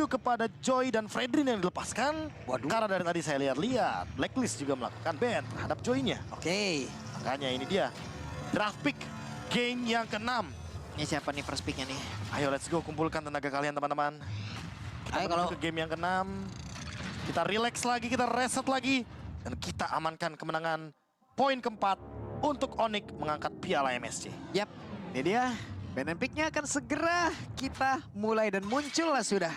menuju kepada Joy dan Fredrin yang dilepaskan. Waduh. Karena dari tadi saya lihat-lihat, Blacklist juga melakukan ban terhadap Joy-nya. Oke. Makanya ini dia, draft pick game yang ke-6. Ini siapa nih first pick-nya nih? Ayo let's go, kumpulkan tenaga kalian teman-teman. Kita Ayo menuju kalau ke game yang ke-6. Kita relax lagi, kita reset lagi. Dan kita amankan kemenangan poin keempat untuk Onyx mengangkat piala MSC. Yap, ini dia. Ban and pick-nya akan segera kita mulai dan muncul lah sudah.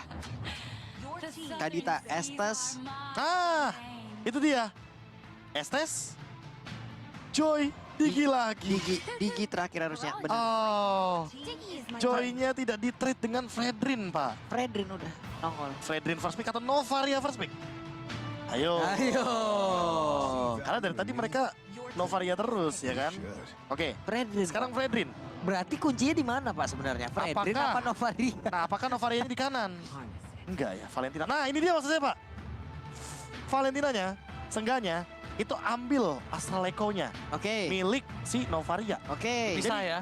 Kadita Estes. Ah, itu dia. Estes, Joy, Digi lagi. Digi terakhir harusnya. Benar. Oh, Joy-nya tidak di-trade dengan Fredrin, Pak. Fredrin udah nongol. Fredrin first pick atau Novaria first pick? Ayo. Ayo. Karena dari tadi mereka Novaria terus, ya kan? Oke, Fredrin. sekarang Fredrin. Berarti kuncinya di mana Pak sebenarnya? Fredrin Apakah- apa Novaria? Nah, apakah Novarianya di kanan? Enggak ya, Valentina. Nah, ini dia maksud saya, Pak. Valentinanya, seenggaknya, itu ambil Astral Echo-nya. Oke. Milik si Novaria. Oke. Bisa ya.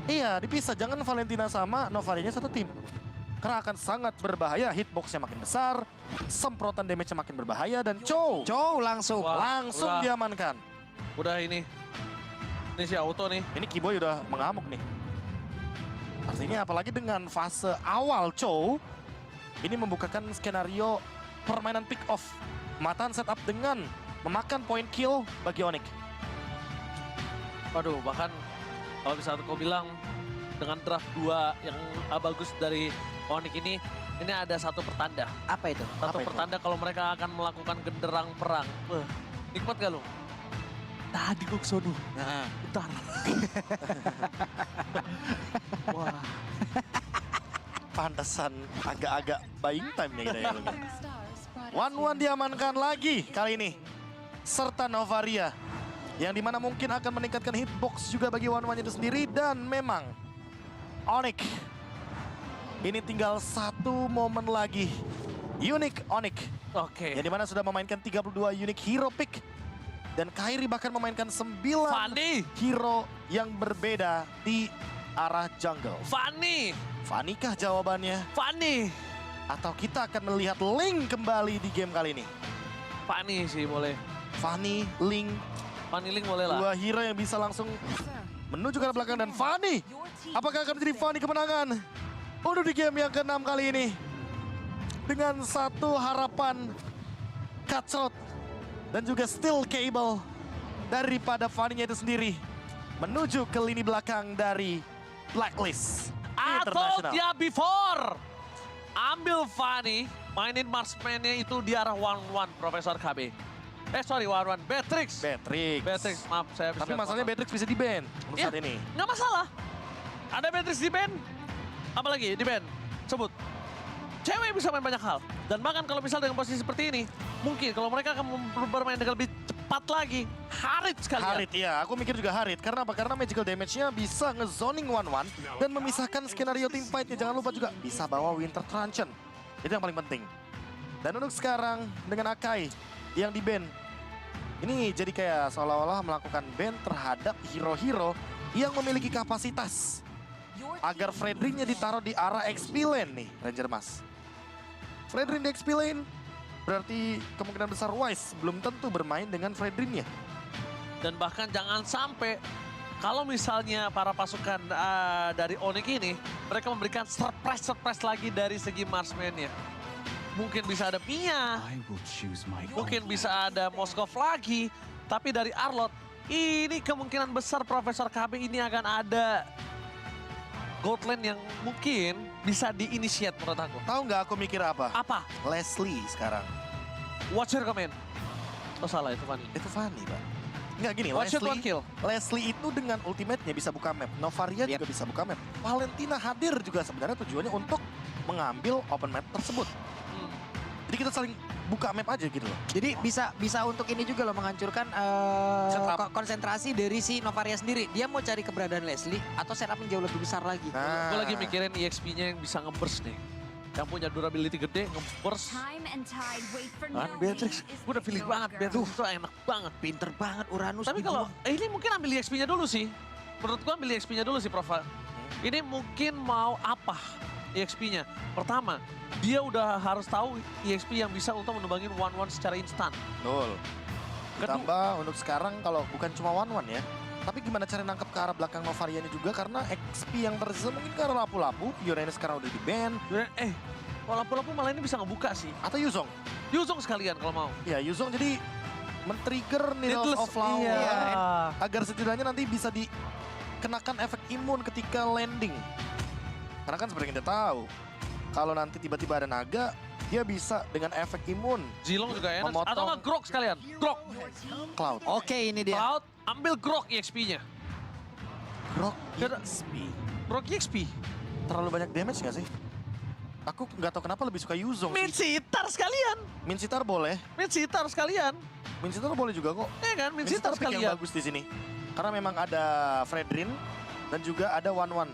Iya, dipisah. Jangan Valentina sama Novarianya satu tim. Karena akan sangat berbahaya. Hitbox-nya makin besar, semprotan damage-nya makin berbahaya, dan Chow Langsung. Wah. langsung udah. diamankan. Udah ini. Ini si auto nih. Ini Kiboy udah mengamuk nih. Artinya apalagi dengan fase awal Chow, ini membukakan skenario permainan pick off. Matan setup dengan memakan point kill bagi Onyx. Waduh, bahkan kalau misalnya kau bilang dengan draft 2 yang bagus dari Onyx ini ada satu pertanda. Apa itu? Satu Apa itu? pertanda kalau mereka akan melakukan genderang perang. Nikmat gak lu? Tadi gue kesono. Nah. Bentar. Wah. Pantesan agak-agak buying time ya kita ya. 1-1 diamankan lagi kali ini. Serta Novaria. Yang dimana mungkin akan meningkatkan hitbox juga bagi 1-1 itu sendiri. Dan memang Onyx. Ini tinggal satu momen lagi. Unique Onyx. Oke. Yang dimana sudah memainkan 32 unique hero pick. Dan Kairi bahkan memainkan 9 Fanny. hero yang berbeda di arah jungle. Fanny. Fanny kah jawabannya? Fanny. Atau kita akan melihat Link kembali di game kali ini? Fanny sih boleh. Fanny, Link, Fanny Link boleh lah. dua hero yang bisa langsung menuju ke arah belakang. Dan Fanny, apakah akan menjadi Fanny kemenangan untuk di game yang ke-6 kali ini? Dengan satu harapan cutthroat dan juga steel cable daripada Fanny-nya itu sendiri menuju ke lini belakang dari Blacklist Atau International. dia before ambil Fanny, mainin marksman-nya itu di arah 1-1 Profesor KB. Sorry 1-1 Beatrix. Beatrix, maaf saya Tapi masalahnya Beatrix bisa di-ban untuk saat ini. Nggak masalah. Ada Beatrix di ban. Apalagi di ban. Sebut. Cewek bisa main banyak hal. Dan bahkan kalau misal dengan posisi seperti ini, mungkin kalau mereka akan bermain dengan lebih cepat lagi, Harit sekali. Harit, iya. Aku mikir juga Harit. Karena apa? Karena magical damage-nya bisa nge-zoning 1-1 dan memisahkan skenario team fight-nya. Jangan lupa juga bisa bawa Winter Truncheon. Itu yang paling penting. Dan untuk sekarang dengan Akai yang di-ban, ini jadi kayak seolah-olah melakukan ban terhadap hero-hero yang memiliki kapasitas agar Fredrin-nya ditaruh di arah XP lane nih, Ranger Mas. Fredrin di XP lane berarti kemungkinan besar Wise belum tentu bermain dengan Fredrin-nya. Dan bahkan jangan sampai kalau misalnya para pasukan dari Onyx ini, mereka memberikan surprise lagi dari segi marksman-nya. Mungkin bisa ada Mia, mungkin bisa ada Moskov lagi. Tapi dari Arlott, ini kemungkinan besar Profesor KB ini akan ada gold lane yang mungkin bisa diinisiat menurut aku. Tahu nggak aku mikir apa? Apa? Leslie sekarang. What's your comment? Oh salah, itu Fanny. Itu Fanny, Pak. Nggak gini, One shot, one kill. Leslie itu dengan ultimate-nya bisa buka map. Novaria juga bisa buka map. Valentina hadir juga sebenarnya tujuannya untuk mengambil open map tersebut. Jadi kita saling buka map aja gitu loh. Jadi bisa untuk ini juga loh menghancurkan Setup. konsentrasi dari si Novaria sendiri. Dia mau cari keberadaan Leslie atau setup yang jauh lebih besar lagi. Nah. Gue lagi mikirin EXP-nya yang bisa nge-burst nih. Yang punya durability gede, nge-burst. Kan Beatrix, gue udah feeling banget. Beatrix itu enak banget. Pinter banget Uranus. Tapi kalau ini mungkin ambil EXP-nya dulu sih. Menurut gue ambil EXP-nya dulu sih, Prof. Ini mungkin mau apa? EXP-nya. Pertama, dia udah harus tahu EXP yang bisa untuk menumbangin 1-1 secara instan. Betul. Kedua, Ditambah untuk sekarang kalau bukan cuma 1-1 ya. Tapi gimana cara nangkep ke arah belakang Novarianya juga karena XP yang tersisa mungkin ke arah lapu-lapu. Yorene sekarang udah di-ban. kalau lapu-lapu malah ini bisa ngebuka sih. Atau Yuzong. Yuzong sekalian kalau mau. Ya Yuzong jadi men-trigger Needles of Flower. Iya. Agar setidaknya nanti bisa dikenakan efek imun ketika landing. Karena kan seperti kita tahu, kalau nanti tiba-tiba ada naga, dia bisa dengan efek imun. Zilong juga enak. Memotong. Atau nggak Grok sekalian. Grok. Cloud. Oke, ini dia. Cloud, ambil Grok EXP-nya. Grok Kira- EXP. Grok EXP. Terlalu banyak damage nggak sih? Aku nggak tahu kenapa lebih suka Yuzong Min sih. Sitar sekalian. Min Sitar boleh. Min Sitar sekalian. Min Sitar boleh juga kok. Ya kan, Min Min Sitar Sitar pick yang sekalian. bagus di sini. Karena memang ada Fredrin dan juga ada 1-1.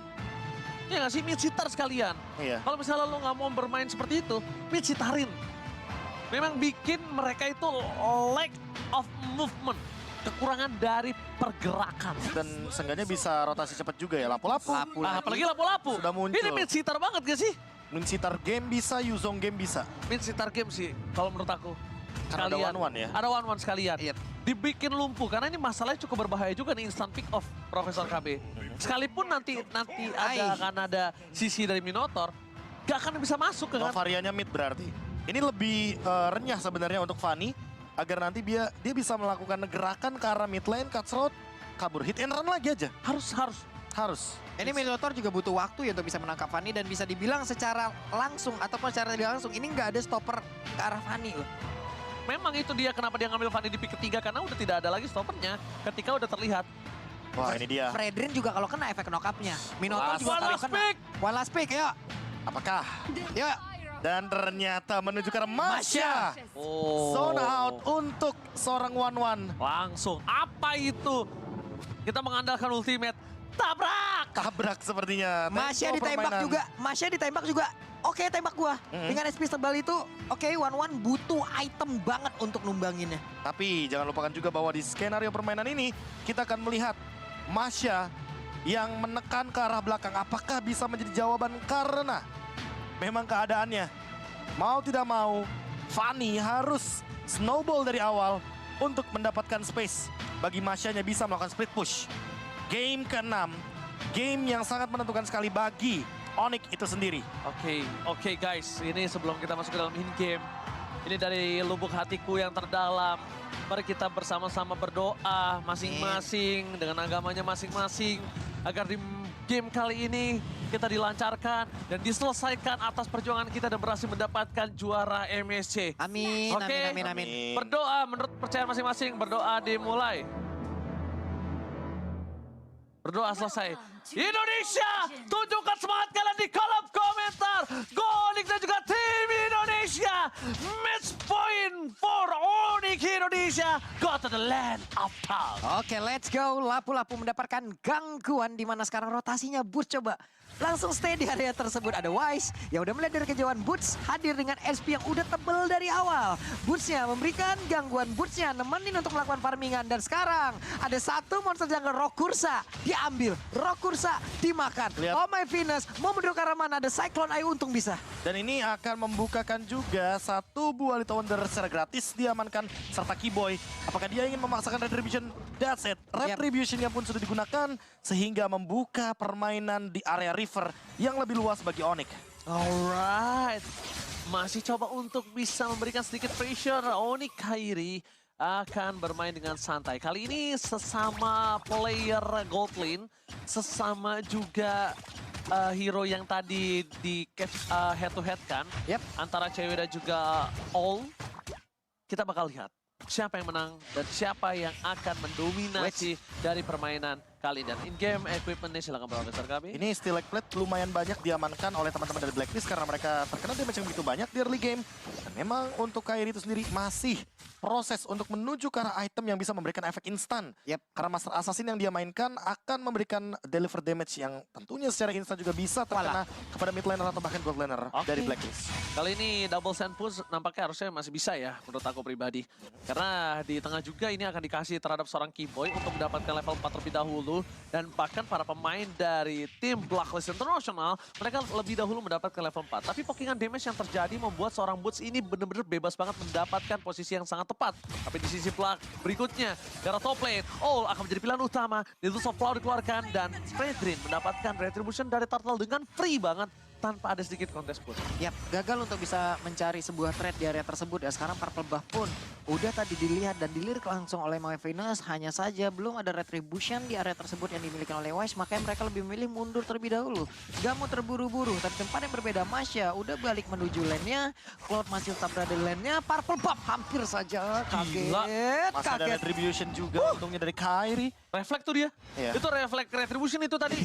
Ya nggak sih, Min Sitar sekalian. Iya. Kalau misalnya lo nggak mau bermain seperti itu, Min Sitarin. Memang bikin mereka itu lack of movement. Kekurangan dari pergerakan. Dan seenggaknya bisa rotasi cepat juga ya. Lapu-lapu. Apalagi lapu-lapu. Sudah muncul. Ini Min Sitar banget gak sih? Min Sitar game bisa, Yuzong game bisa. Min Sitar game sih, kalau menurut aku. Karena ada 1-1 ya. Ada 1-1 sekalian. Iya. Dibikin lumpuh, karena ini masalahnya cukup berbahaya juga nih instant pick off Profesor KB. Sekalipun nanti akan ada sisi dari Minotaur, gak akan bisa masuk ke kan? Novarianya mid berarti. Ini lebih renyah sebenarnya untuk Fanny. Agar nanti dia bisa melakukan gerakan ke arah mid lane, cutthroat, kabur. Hit and run lagi aja. Harus. Ini Minotaur juga butuh waktu ya untuk bisa menangkap Fanny dan bisa dibilang secara langsung ataupun secara tidak langsung ini nggak ada stopper ke arah Fanny loh. Memang itu dia kenapa dia ngambil Fanny di pick ketiga, karena udah tidak ada lagi stoppernya ketika udah terlihat. Wah ini dia. Fredrin juga kalau kena efek knock-up-nya. Minotaur juga One kalau last kena. pick. One last pick, yuk. Apakah? Yuk. Dan ternyata menuju ke arah Masya. Oh. Zone out untuk seorang 1-1. Langsung, apa itu? Kita mengandalkan ultimate. Tabrak! Tabrak sepertinya. Masya Tempo ditembak permainan. juga. Masya ditembak juga. Oke, tembak gua. Dengan SP tebal itu, oke, 1-1 butuh item banget untuk numbanginnya. Tapi jangan lupakan juga bahwa di skenario permainan ini kita akan melihat Masya yang menekan ke arah belakang. Apakah bisa menjadi jawaban karena memang keadaannya mau tidak mau Fanny harus snowball dari awal untuk mendapatkan space bagi Masyanya bisa melakukan split push. Game ke-6, game yang sangat menentukan sekali bagi Onyx itu sendiri. Oke guys, ini sebelum kita masuk ke dalam in-game, ini dari lubuk hatiku yang terdalam. Mari kita bersama-sama berdoa masing-masing dengan agamanya masing-masing agar di game kali ini kita dilancarkan dan diselesaikan atas perjuangan kita dan berhasil mendapatkan juara MSC. Amin, Oke. amin. Berdoa menurut percayaan masing-masing, berdoa dimulai. Berdoa selesai. Indonesia, tunjukkan semangat kalian di kolom komentar. Onyx dan juga tim Indonesia. Match point for Onyx Indonesia. Go to the land of power. Oke, let's go. Lapu-lapu mendapatkan gangguan di mana sekarang rotasinya Boots coba. Langsung stay di area tersebut. Ada Wise yang udah melihat dari kejauhan. Boots hadir dengan SP yang udah tebel dari awal. Bootsnya memberikan gangguan. Bootsnya nemenin untuk melakukan farmingan. Dan sekarang ada satu monster jungle Rokursa. Diambil. Rokursa dimakan. Lihat. Oh my Venus. Mau menuju ke arah mana? Ada Cyclone Eye untung bisa. Dan ini akan membukakan juga satu buah Little Wonder secara gratis diamankan serta Keyboy. Apakah dia ingin memaksakan Retribution? That's it. Retributionnya pun sudah digunakan sehingga membuka permainan di area river yang lebih luas bagi Onyx. Alright. Masih coba untuk bisa memberikan sedikit pressure. Onyx Kairi akan bermain dengan santai. Kali ini sesama player gold lane, sesama juga hero yang tadi di head to head kan. Yep. Antara cewek dan juga all. Kita bakal lihat siapa yang menang dan siapa yang akan mendominasi dari permainan kali ini. Dan in-game equipment-nya silakan Profesor kami. Ini Steel Egg Plate lumayan banyak diamankan oleh teman-teman dari Blacklist karena mereka terkena damage yang begitu banyak di early game. Dan memang untuk Kairi itu sendiri masih proses untuk menuju ke arah item yang bisa memberikan efek instan. Yep. Karena Master Assassin yang dia mainkan akan memberikan deliver damage yang tentunya secara instan juga bisa terkena kepada mid laner atau bahkan gold laner dari Blacklist. Kali ini double sand push nampaknya harusnya masih bisa ya menurut aku pribadi. Karena di tengah juga ini akan dikasih terhadap seorang Keyboy untuk mendapatkan level 4 terlebih dahulu. dahulu. Dan bahkan para pemain dari tim Blacklist International, mereka lebih dahulu mendapatkan level 4. Tapi pokingan damage yang terjadi membuat seorang Boots ini benar-benar bebas banget mendapatkan posisi yang sangat tepat. Tapi di sisi berikutnya, darah top lane, All akan menjadi pilihan utama. Needles of Flow dikeluarkan dan Fredrin mendapatkan retribution dari Turtle dengan free banget tanpa ada sedikit kontes pun. Yap, gagal untuk bisa mencari sebuah trade di area tersebut. Ya, sekarang Purple Buff pun udah tadi dilihat dan dilirik langsung oleh My Venus. Hanya saja belum ada retribution di area tersebut yang dimiliki oleh Wise. Makanya mereka lebih memilih mundur terlebih dahulu. Gak mau terburu-buru. Tapi tempat yang berbeda, Masya udah balik menuju lane-nya. Cloud masih tetap berada di lane-nya. Purple Buff hampir saja kaget. Masih ada Kaget. retribution juga untungnya dari Kairi. Refleks tuh dia. Iya. Itu refleks retribution itu tadi.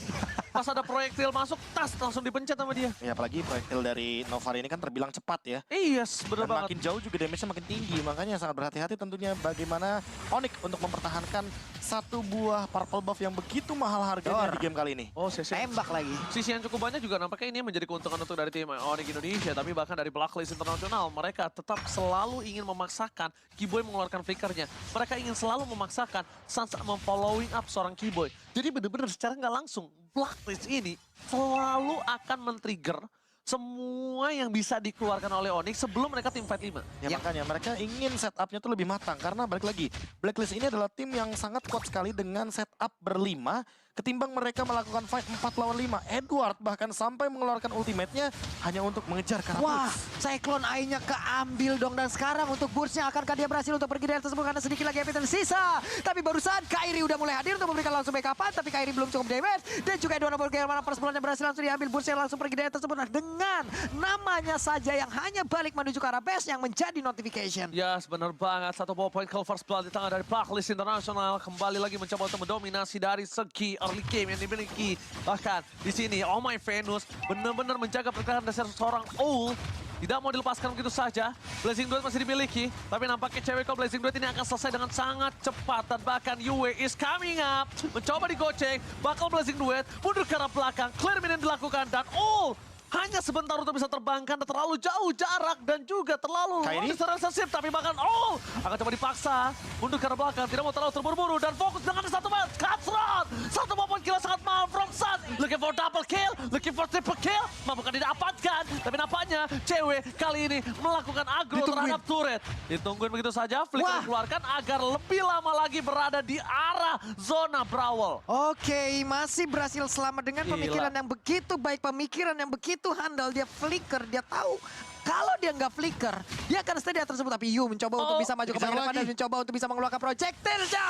Pas ada proyektil masuk, tas langsung dipencet sama dia. Ya apalagi proyektil dari Novari ini kan terbilang cepat ya. Iya, bener Dan banget. makin jauh juga damage-nya makin tinggi. Makanya sangat berhati-hati tentunya bagaimana Onyx untuk mempertahankan satu buah purple buff yang begitu mahal harganya di game kali ini. Oh, sisi Tembak lagi. yang cukup banyak juga nampaknya ini menjadi keuntungan untuk dari tim Onyx Indonesia. Tapi bahkan dari Blacklist International, mereka tetap selalu ingin memaksakan Keyboy mengeluarkan flickernya. Mereka ingin selalu memaksakan Sans memfollowing up seorang Keyboy. Jadi bener-bener secara nggak langsung, Blacklist ini selalu akan men-trigger semua yang bisa dikeluarkan oleh Onyx sebelum mereka tim fight 5. Ya, makanya mereka ingin setupnya tuh lebih matang. Karena balik lagi, Blacklist ini adalah tim yang sangat kuat sekali dengan setup berlima. Ketimbang mereka melakukan fight 4 lawan 5. Edward bahkan sampai mengeluarkan ultimate-nya hanya untuk mengejar Karapuz. Wah, Cyclone Eye-nya keambil dong. Dan sekarang untuk Burst-nya akankah dia berhasil untuk pergi dari tersebut karena sedikit lagi epiton sisa. Tapi barusan Kairi udah mulai hadir untuk memberikan langsung backup-an. Tapi Kairi belum cukup damage. Dan juga Edward bagaimana persebelahannya berhasil langsung diambil. Burst-nya langsung pergi dari tersebut. Nah, dengan namanya saja yang hanya balik menuju ke arah base yang menjadi notification. Ya, benar banget. Satu ball point kill first blood di tangan dari Blacklist International. Kembali lagi mencoba untuk mendominasi dari segi early game yang dimiliki. Bahkan di sini, Oh My Venus benar-benar menjaga pertahanan dasar seorang Owl. Tidak mau dilepaskan begitu saja. Blazing Duet masih dimiliki. Tapi nampaknya cewek kalau Blazing Duet ini akan selesai dengan sangat cepat. Dan bahkan Yue is coming up. Mencoba digoceng. Bakal Blazing Duet mundur ke arah belakang. Clear minion dilakukan. Dan Owl hanya sebentar untuk bisa terbangkan dan terlalu jauh jarak dan juga terlalu Kairi? sensitif. Tapi bahkan akan coba dipaksa mundur ke arah belakang, tidak mau terlalu terburu-buru dan fokus dengan satu match. Cutthroat, satu maupun kill sangat mahal from Sun. Looking for double kill, looking for triple kill, mampukah didapatkan. Tapi nampaknya cewek kali ini melakukan aggro terhadap turret. Ditungguin begitu saja, flicker dikeluarkan agar lebih lama lagi berada di arah zona Brawl. Oke, masih berhasil selamat dengan Gila. pemikiran yang begitu baik, pemikiran yang begitu handal. Dia flicker, dia tahu kalau dia nggak flicker, dia akan stay di atas tersebut. Tapi Yu mencoba untuk bisa maju ke dikejar depan lagi. dan mencoba untuk bisa mengeluarkan projectile-nya.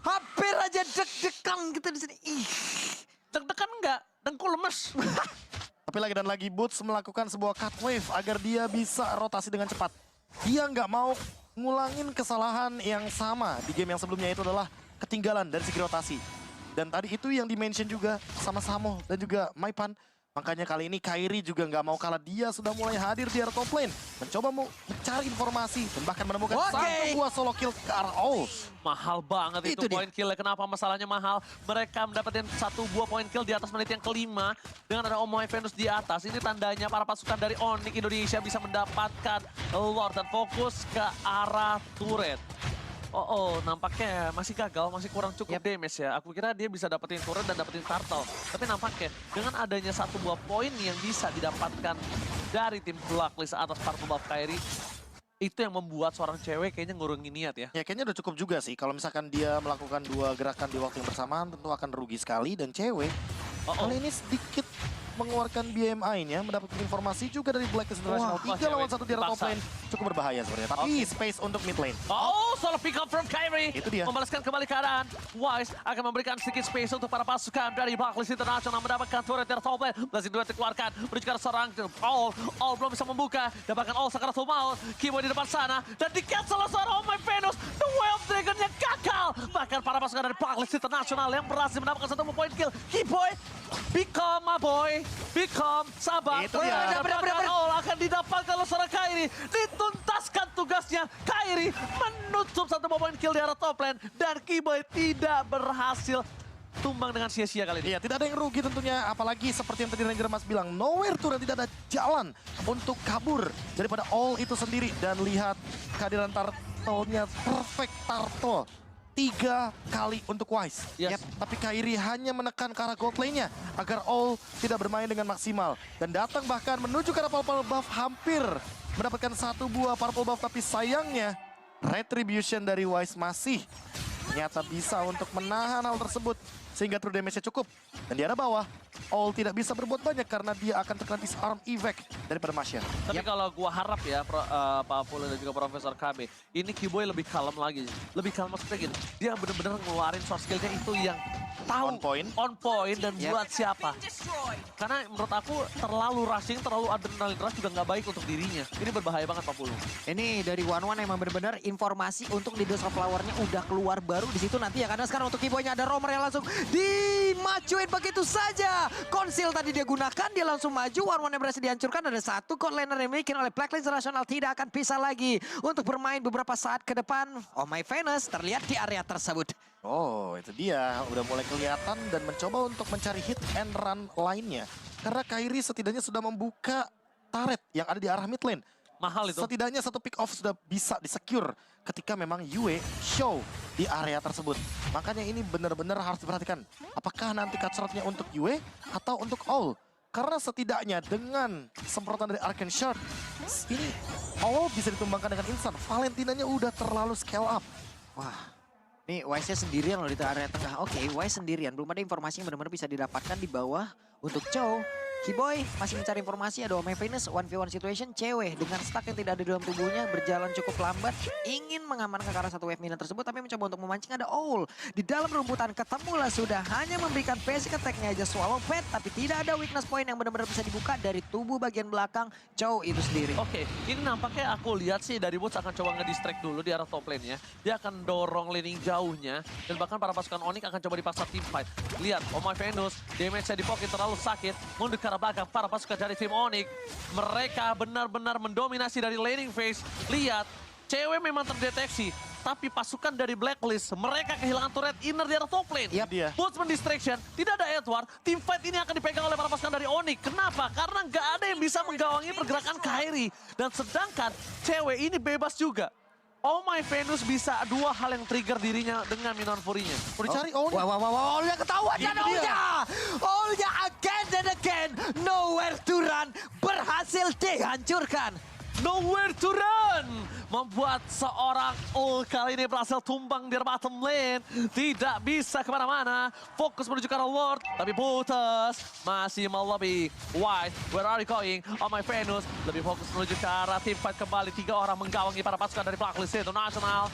Hampir aja deg-degan gitu di sini. Ih. Deg-degan enggak? Dengkul lemes. Tapi lagi dan lagi Boots melakukan sebuah cut wave agar dia bisa rotasi dengan cepat. Dia nggak mau ngulangin kesalahan yang sama di game yang sebelumnya, itu adalah ketinggalan dari segi rotasi. Dan tadi itu yang di-mention juga sama Samo dan juga Maipan. Makanya kali ini Kairi juga nggak mau kalah. Dia sudah mulai hadir di area top lane. Mencoba mau mencari informasi dan bahkan menemukan satu buah solo kill ke arah Owl. Mahal banget itu Itu dia. poin kill. Kenapa masalahnya mahal? Mereka mendapatkan satu buah poin kill di atas menit yang kelima. Dengan ada Omoy Venus di atas. Ini tandanya para pasukan dari Onyx Indonesia bisa mendapatkan Lord dan fokus ke arah turret. Nampaknya masih gagal, masih kurang cukup damage ya. Aku kira dia bisa dapetin turret dan dapetin turtle. Tapi nampaknya dengan adanya satu buah poin yang bisa didapatkan dari tim Blacklist atas Purple Buff Kairi, itu yang membuat seorang cewek kayaknya ngurungin niat ya. Ya kayaknya udah cukup juga sih. Kalau misalkan dia melakukan dua gerakan di waktu yang bersamaan tentu akan rugi sekali. Dan cewek kali ini sedikit mengeluarkan BMI-nya, mendapatkan informasi juga dari Blacklist International. 3 lawan 1 di area top lane cukup berbahaya sebenarnya. Tapi space untuk mid lane. Solo pick up from Kairi. Itu dia. Membalaskan kembali keadaan. Wise akan memberikan sedikit space untuk para pasukan dari Blacklist International mendapatkan turret dari top lane. Blazing Duet dikeluarkan. Menuju ke arah seorang All belum bisa membuka. Dapatkan All Sakaratul Maut. Kimo di depan sana. Dan di-cancel oleh seorang Oh My Venus. The Way of Dragon yang gagal. Bahkan para pasukan dari Blacklist International yang berhasil mendapatkan satu poin kill. Keyboy, become my boy. Become, sabar. Itu dia. Dapatkan All akan didapatkan oleh seorang Kairi. Dituntaskan tugasnya. Kairi menutup satu poin kill di arah top lane. Dan Keyboy tidak berhasil tumbang dengan sia-sia kali ini. Iya, tidak ada yang rugi tentunya. Apalagi seperti yang tadi Ranger Mas bilang, nowhere to run, tidak ada jalan untuk kabur daripada All itu sendiri. Dan lihat kehadiran turtle-nya, perfect turtle. 3 kali untuk Wise. Yes. Tapi Kairi hanya menekan ke arah gold lane-nya agar All tidak bermain dengan maksimal. Dan datang bahkan menuju ke arah purple buff, hampir mendapatkan 1 buah purple buff. Tapi sayangnya retribution dari Wise masih ternyata bisa untuk menahan hal tersebut. Sehingga true damage-nya cukup. Dan di arah bawah, All tidak bisa berbuat banyak karena dia akan terkena disarm evac daripada Masya. Tapi kalau gua harap ya, Pak Polo dan juga Profesor KB, ini Kiboy lebih kalem lagi. Lebih kalem maksudnya gini, dia bener-bener ngeluarin soft skill-nya itu yang tahu on point dan buat siapa. Karena menurut aku terlalu rushing, terlalu adrenalin rush juga nggak baik untuk dirinya. Ini berbahaya banget Pak Polo. Ini dari One emang benar-benar informasi untuk Leaders of Flower-nya udah keluar baru di situ nanti ya. Karena sekarang untuk Kiboy-nya ada Romer yang langsung dimajuin begitu saja. Konsil tadi dia gunakan, dia langsung maju. One yang berhasil dihancurkan. Ada 1 core laner yang dimiliki oleh Blacklist Nasional. Tidak akan bisa lagi untuk bermain beberapa saat ke depan. Oh my Venus terlihat di area tersebut. Oh, itu dia. Udah mulai kelihatan dan mencoba untuk mencari hit and run lainnya. Karena Kairi setidaknya sudah membuka turret yang ada di arah mid lane. Mahal itu. Setidaknya 1 pick off sudah bisa disecure ketika memang Yue show di area tersebut. Makanya ini benar-benar harus diperhatikan. Apakah nanti cut shot-nya untuk Yue atau untuk All? Karena setidaknya dengan semprotan dari Arcane Shard, ini All bisa ditumbangkan dengan instan. Valentinanya udah terlalu scale up. Wah. Nih Wise-nya sendirian loh di area tengah. Oke, Wise sendirian. Belum ada informasi yang benar-benar bisa didapatkan di bawah untuk Chow. Kiboy masih mencari informasi, ada Omega Venus 1v1 situation, cewek dengan stack yang tidak ada di dalam tubuhnya, berjalan cukup lambat, ingin mengamankan ke arah 1 wave minion tersebut, tapi mencoba untuk memancing ada Owl. Di dalam rumputan ketemulah sudah, hanya memberikan basic attack-nya aja swallow pet, tapi tidak ada weakness point yang benar-benar bisa dibuka dari tubuh bagian belakang Chow itu sendiri. Oke, ini nampaknya aku lihat sih dari Woods akan coba ngedistract dulu di arah top lane-nya. Dia akan dorong laning jauhnya, dan bahkan para pasukan Onyx akan coba dipaksa team fight. Lihat, Omega Venus, damage-nya di pocket terlalu sakit, mundur ke arah belakang para pasukan dari tim Onyx. Mereka benar-benar mendominasi dari laning phase. Lihat, cewek memang terdeteksi. Tapi pasukan dari Blacklist, mereka kehilangan turret inner di arah top lane. Yap. Dia. Botsman distraction, tidak ada Edward. Team fight ini akan dipegang oleh para pasukan dari Onyx. Kenapa? Karena nggak ada yang bisa menggawangi pergerakan Kairi. Dan sedangkan cewek ini bebas juga. Oh my Venus bisa 2 hal yang trigger dirinya dengan Minion Fury-nya. Mau dicari All. Wah, Olya ketahuan dan Itu dia. Olya again and again, nowhere to run, berhasil dihancurkan. Nowhere to run! Membuat seorang kali ini berhasil tumbang di bottom lane. Tidak bisa kemana-mana. Fokus menuju ke arah Lord. Tapi putus. Masih melobi. White, where are you going? Oh my Venus. Lebih fokus menuju ke arah team fight kembali. 3 orang menggawangi para pasukan dari Blacklist International.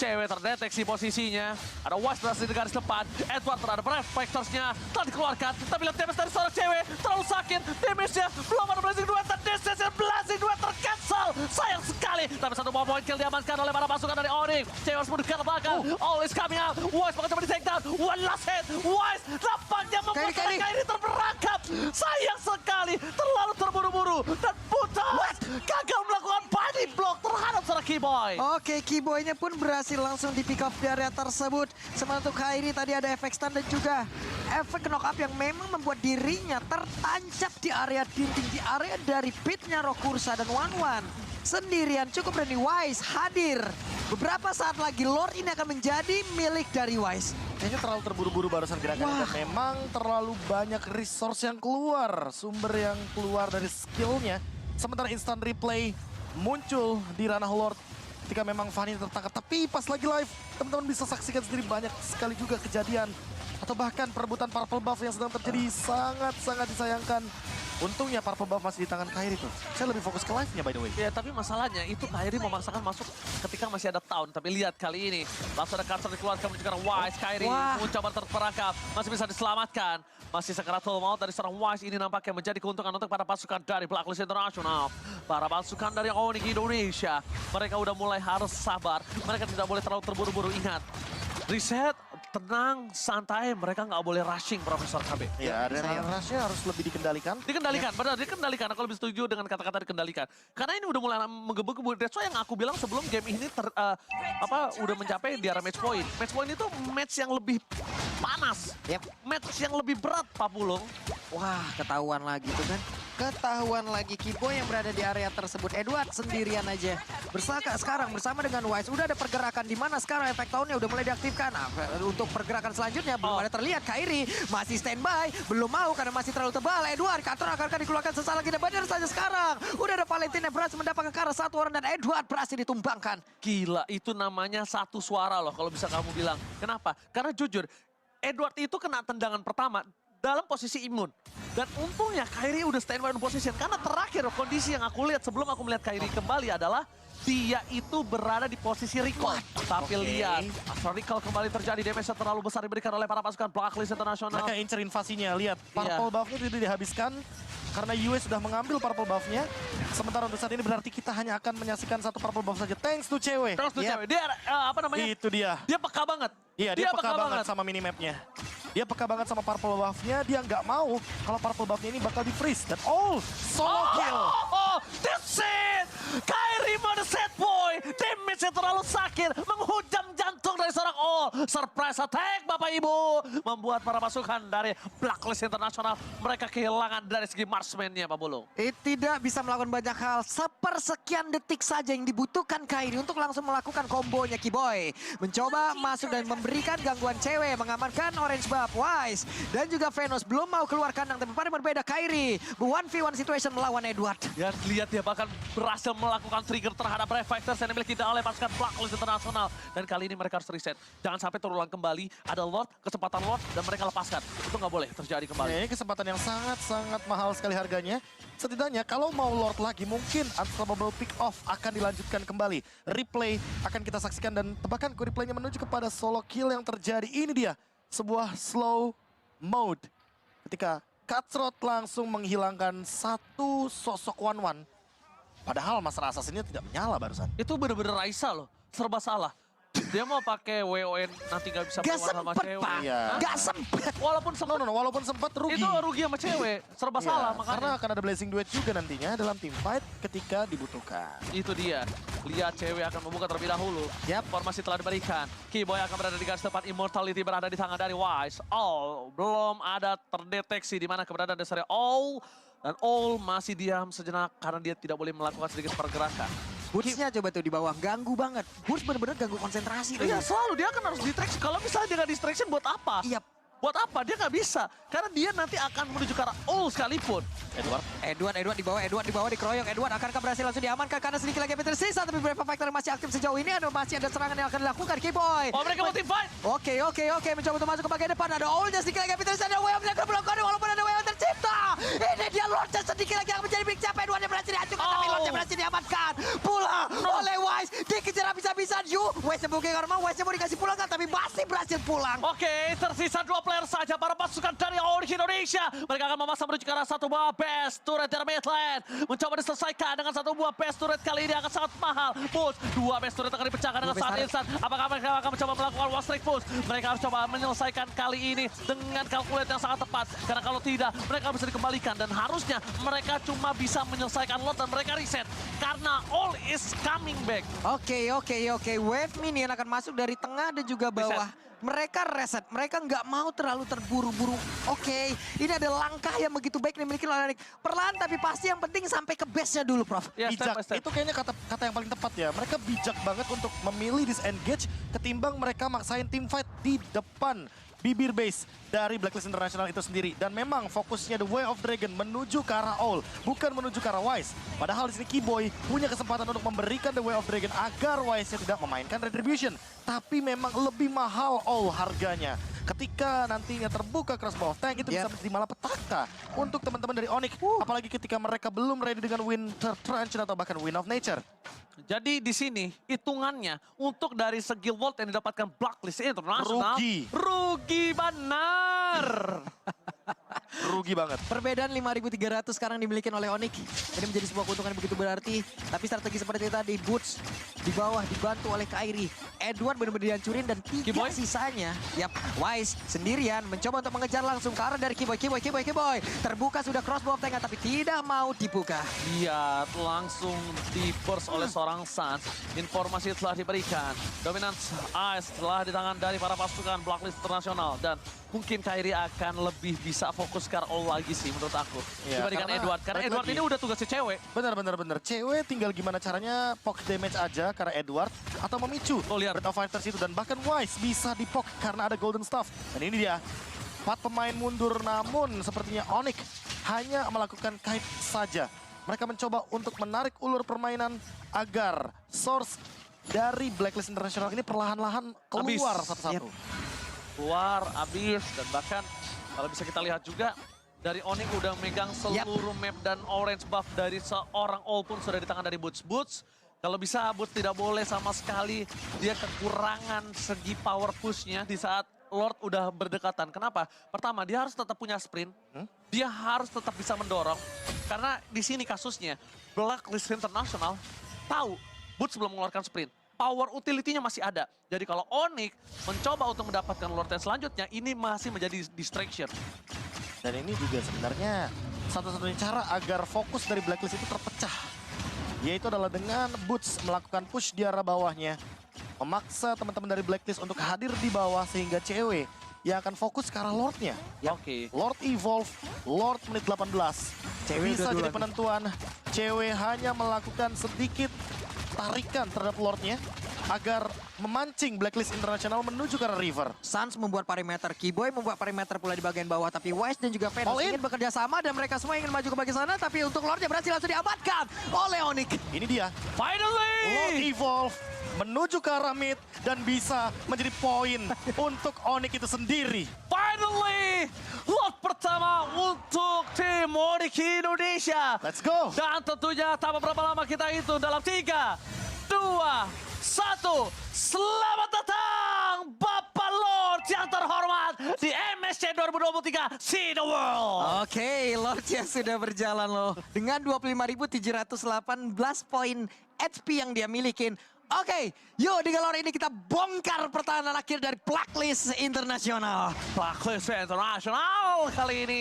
Cewek terdeteksi posisinya. Ada Wise berhasil di garis depan. Edward terhadap reflectors-nya telah dikeluarkan. Tapi lihat damage dari seorang cewek. Terlalu sakit. Damage-nya belum ada Blazing Duet. Dan Blazing Duet tercancel. Sayang sekali. Tapi 1 buah point kill diamankan oleh para pasukan dari Onyx. Cewek harus mundur ke arah belakang. All is coming out. Wise bakal coba di take down. One last hit. Wise nampaknya membuat Kairi terperangkap. Sayang sekali. Terlalu terburu-buru. Dan putus. Gagal melakukan body block terhadap seorang Kiboy. Oke, Kiboy-nya pun berhasil langsung di pick up di area tersebut. Sementara untuk Kairi tadi ada efek stun dan juga efek knock up yang memang membuat dirinya tertancap di area dinding, di area dari pitnya Rokursa dan One. Sendirian cukup berani Wise hadir. Beberapa saat lagi Lord ini akan menjadi milik dari Wise. Kayaknya terlalu terburu-buru barusan gerakannya. Dan memang terlalu banyak resource yang keluar. Sumber yang keluar dari skillnya. Sementara instant replay muncul di ranah Lord. Ketika memang Fanny tertangkap, tapi pas lagi live, teman-teman bisa saksikan sendiri banyak sekali juga kejadian. Atau bahkan perebutan purple buff yang sedang terjadi sangat-sangat disayangkan. Untungnya purple buff masih di tangan Kairi tuh. Saya lebih fokus ke live-nya by the way. Ya, tapi masalahnya itu Kairi memaksakan masuk ketika masih ada Town. Tapi lihat kali ini, langsung ada cursor dikeluarkan menuju ke arah Wise. Kairi mencoba terperangkap, masih bisa diselamatkan. Masih sekeratul maut dari seorang Wise ini nampaknya menjadi keuntungan untuk para pasukan dari Blacklist International. Para pasukan dari Onyx Indonesia, mereka udah mulai harus sabar. Mereka tidak boleh terlalu terburu-buru, ingat. Reset, tenang, santai, mereka nggak boleh rushing, Profesor KB. Ya, rush-nya harus lebih dikendalikan. Dikendalikan, benar, dikendalikan. Aku lebih setuju dengan kata-kata dikendalikan. Karena ini udah mulai menggebu-gebu. That's why yang aku bilang sebelum game ini udah mencapai di arah match point. Match point itu match yang lebih panas. Yep. Match yang lebih berat, Pak Pulung. Wah, ketahuan lagi tuh kan. ketahuan lagi Kiboy yang berada di area tersebut. Edward sendirian aja. Bersaka sekarang bersama dengan Wise. Udah ada pergerakan di mana sekarang efek tahunnya udah mulai diaktifkan. Nah, untuk pergerakan selanjutnya belum ada terlihat. Kairi masih standby. Belum mau karena masih terlalu tebal. Edward, Katron akan dikeluarkan sesaat lagi. Dan benar saja sekarang. Udah ada Valentin yang berhasil mendapatkan ke arah satu orang. Dan Edward berhasil ditumbangkan. Gila, itu namanya satu suara loh kalau bisa kamu bilang. Kenapa? Karena jujur, Edward itu kena tendangan pertama dalam posisi imun. Dan untungnya Kairi udah standby on position. Karena terakhir kondisi yang aku lihat sebelum aku melihat Kairi kembali adalah dia itu berada di posisi recall. Tapi lihat, Astral Recall kembali terjadi. Damage terlalu besar diberikan oleh para pasukan Blacklist International. Mereka incer invasinya, lihat. Purple buff-nya tidak dihabiskan. Karena US sudah mengambil purple buff-nya. Sementara untuk saat ini berarti kita hanya akan menyaksikan satu purple buff saja. Thanks to cewek. Terus tuh cewek, dia apa namanya? Itu dia. Dia peka banget. Iya, dia peka banget sama minimapnya. Dia peka banget sama purple buff-nya. Dia nggak mau kalau purple buff-nya ini bakal di-freeze. Dan solo kill. That's it! Kairi mode set boy. Damage-nya terlalu sakit. Menghujam jantung dari seorang Surprise attack Bapak Ibu. Membuat para pasukan dari Blacklist International. Mereka kehilangan dari segi marksman-nya Pak Bulu. Tidak bisa melakukan banyak hal. Sepersekian detik saja yang dibutuhkan Kairi untuk langsung melakukan kombonya Kiboy. Mencoba masuk dan memberikan gangguan cewek. Mengamankan orange buff. Wise dan juga Venus belum mau keluar kandang. Tapi pada berbeda Kairi. 1v1 situation melawan Edward. Ya lihat dia bahkan berhasil melakukan trigger terhadap Reflectors yang dimiliki oleh pasukan Blacklist International. Dan kali ini mereka harus reset. Jangan sampai terulang kembali. Ada Lord, kesempatan Lord dan mereka lepaskan. Itu nggak boleh terjadi kembali. Ini kesempatan yang sangat-sangat mahal sekali harganya. Setidaknya kalau mau Lord lagi mungkin Unstoppable Pick Off akan dilanjutkan kembali. Replay akan kita saksikan dan tebakanku replaynya menuju kepada solo kill yang terjadi. Ini dia sebuah slow mode. Ketika Cutthroat langsung menghilangkan satu sosok one-one. Padahal Master Assassin-nya tidak menyala barusan. Itu bener-bener Raisa loh, serba salah. Dia mau pakai WON nanti nggak bisa Gak keluar sama sempet cewek. Pak, Iya. gak sempet. Walaupun sempat, Walaupun sempat rugi. itu rugi sama cewek, serba Iya, salah karena makanya. akan ada Blazing Duet juga nantinya dalam team fight ketika dibutuhkan. Itu dia, lihat cewek akan membuka terlebih dahulu. Yap. Formasi telah diberikan. Kiboy akan berada di garis depan, Immortality berada di tangan dari Wise. Belum ada terdeteksi di mana keberadaan dari dan masih diam sejenak karena dia tidak boleh melakukan sedikit pergerakan. Boots-nya coba tuh di bawah, ganggu banget. Boots bener-bener ganggu konsentrasi. Iya selalu, dia kan harus distraction. Kalau misalnya dia nggak distraction buat apa? Iya. Buat apa? Dia nggak bisa. Karena dia nanti akan menuju ke arah sekalipun. Edward di bawah dikeroyok. Edward akankah berhasil langsung diamankan karena sedikit lagi tersisa. Tapi Brave Factor masih aktif sejauh ini. Masih ada serangan yang akan dilakukan Kiboy. Mereka mau team fight. Oke. Mencoba untuk masuk ke bagian depan. Ada Ul-nya sedikit lagi tersisa. Ada Way of Dragon blokan walaupun ada Way of tercipta. Ini dia Lord-nya sedikit lagi yang menjadi big cap. Edward yang berhasil dihancurkan. Tapi Lord-nya berhasil diamankan. Pulang oleh Wise. Dikejar habis-habisan. Wise mungkin karena Wise mau dikasih pulang kan. Tapi masih berhasil pulang. Oke, tersisa 2 player saja para pasukan dari Origin Indonesia. Mereka akan memasang menuju ke arah satu buah best turret dari Midland. Mencoba diselesaikan dengan satu buah best turret kali ini akan sangat mahal. Push, 2 best turret akan dipecahkan dengan saat instan. Apakah mereka akan mencoba melakukan one strike push? Mereka harus coba menyelesaikan kali ini dengan kalkulat yang sangat tepat. Karena kalau tidak, mereka bisa dikembalikan. Dan harusnya mereka cuma bisa menyelesaikan lot dan mereka reset. Karena all is coming back. Oke. Wave minion akan masuk dari tengah dan juga bawah. Mereka reset, mereka nggak mau terlalu terburu-buru. Oke, ini ada langkah yang begitu baik dimiliki oleh Nick. Perlahan tapi pasti yang penting sampai ke base-nya dulu, Prof. Ya, step Bijak, by step. itu kayaknya kata yang paling tepat ya. Mereka bijak banget untuk memilih disengage ketimbang mereka maksain team fight di depan bibir base dari Blacklist International itu sendiri. Dan memang fokusnya The Way of Dragon menuju ke arah All, bukan menuju ke arah Wise. Padahal di sini Kiboy punya kesempatan untuk memberikan The Way of Dragon agar Wise-nya tidak memainkan Retribution. Tapi memang lebih mahal All harganya. Ketika nantinya terbuka Crossbow of Tank itu bisa menjadi malapetaka untuk teman-teman dari Onyx. Apalagi ketika mereka belum ready dengan Winter Truncheon atau bahkan Wind of Nature. Jadi di sini hitungannya untuk dari segi volt yang didapatkan Blacklist International rugi benar. Rugi banget. Perbedaan 5.300 sekarang dimiliki oleh Onyx. Ini menjadi sebuah keuntungan yang begitu berarti. Tapi strategi seperti tadi, Boots di bawah dibantu oleh Kairi. Edward benar-benar dihancurin dan 3 Keyboy? sisanya. Yap, Wise sendirian mencoba untuk mengejar langsung ke arah dari Keyboy. Terbuka sudah crossbow of Tenga tapi tidak mau dibuka. Lihat, langsung di-burst oleh seorang Suns. Informasi telah diberikan. Dominance Ice telah di tangan dari para pasukan Blacklist Internasional. Dan mungkin Kairi akan lebih bisa fokus ke all lagi sih menurut aku. Iya, Dibandingkan karena Edward. Karena balik Edward lagi. ini udah tugasnya cewek. Benar. Cewek tinggal gimana caranya poke damage aja karena Edward atau memicu Oh, lihat. Breath of Fighters itu. Dan bahkan Wise bisa di-poke karena ada Golden Staff. Dan ini dia. 4 pemain mundur namun sepertinya Onyx hanya melakukan kite saja. Mereka mencoba untuk menarik ulur permainan agar source dari Blacklist International ini perlahan-lahan keluar Habis. satu-satu. Keluar, habis, dan bahkan kalau bisa kita lihat juga dari Onyx udah megang seluruh map dan orange buff dari seorang All pun sudah di tangan dari Boots. Boots, kalau bisa Boots tidak boleh sama sekali dia kekurangan segi power pushnya di saat Lord udah berdekatan. Kenapa? Pertama, dia harus tetap punya sprint. Dia harus tetap bisa mendorong. Karena di sini kasusnya, Blacklist International tahu Boots belum mengeluarkan sprint. Power utility-nya masih ada. Jadi kalau Onyx mencoba untuk mendapatkan Lord yang selanjutnya, ini masih menjadi distraction. Dan ini juga sebenarnya satu-satunya cara agar fokus dari Blacklist itu terpecah. Yaitu adalah dengan Boots melakukan push di arah bawahnya. Memaksa teman-teman dari Blacklist untuk hadir di bawah sehingga cewek yang akan fokus ke arah Lordnya. Oke. Lord Evolve, Lord menit 18. Cewek Bisa udah jadi duluan. penentuan. Cewek hanya melakukan sedikit tarikan terhadap Lordnya agar memancing Blacklist International menuju ke arah River. Suns membuat perimeter, Keyboy membuat perimeter pula di bagian bawah. Tapi Wise dan juga Venus All in. ingin bekerja sama dan mereka semua ingin maju ke bagian sana. Tapi untuk Lordnya berhasil langsung diamankan oleh Onyx. Ini dia, Finally! Lord Evolve menuju ke arah mid dan bisa menjadi poin untuk Onyx itu sendiri. Finally! Lot pertama untuk tim Onyx Indonesia. Let's go! Dan tentunya tak beberapa lama kita itu dalam 3, 2, 1. Selamat datang Bapak Lord yang terhormat di MSC 2023 See the World. Oke, Lordnya sudah berjalan loh. Dengan 25.718 poin HP yang dia milikin. Oke, yuk di galor ini kita bongkar pertahanan akhir dari Blacklist Internasional. Blacklist International kali ini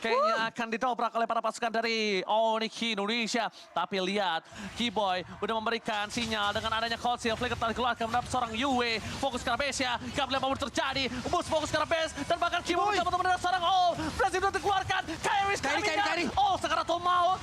kayaknya akan didobrak oleh para pasukan dari Onyx Indonesia. Tapi lihat, Keyboy udah memberikan sinyal dengan adanya cold seal. Flicker telah dikeluarkan mendapat seorang Yue. Fokus ke arah base ya. Gak boleh apa terjadi. Boost fokus ke arah base. Dan bahkan Keyboy mencoba untuk mendapat seorang All. Berhasil sudah dikeluarkan. Kairi. Kairi. Oh, sekarang Tomao.